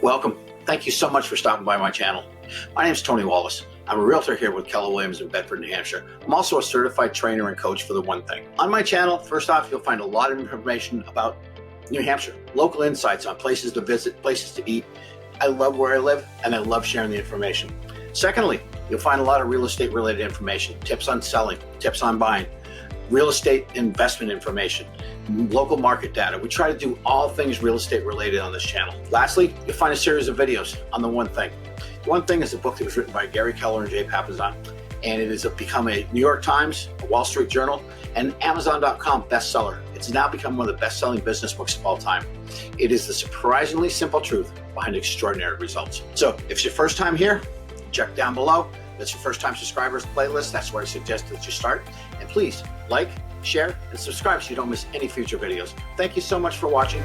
Welcome. Thank you so much for stopping by my channel. My name is Tony Wallis. I'm a realtor here with Keller Williams in Bedford, New Hampshire. I'm also a certified trainer and coach for the One Thing. On my channel, first off, you'll find a lot of information about New Hampshire, local insights on places to visit, places to eat. I love where I live and I love sharing the information. Secondly, you'll find a lot of real estate related information, tips on selling, tips on buying, real estate investment information, local market data. We try to do all things real estate related on this channel. Lastly, you'll find a series of videos on the One Thing. The One Thing is a book that was written by Gary Keller and Jay Papasan, and it has become a New York Times, a Wall Street Journal, and Amazon.com bestseller. It's now become one of the best-selling business books of all time. It is the surprisingly simple truth behind extraordinary results. So if it's your first time here, check down below. That's your first time subscribers playlist. That's where I suggest that you start. And please like, share, and subscribe so you don't miss any future videos. Thank you so much for watching.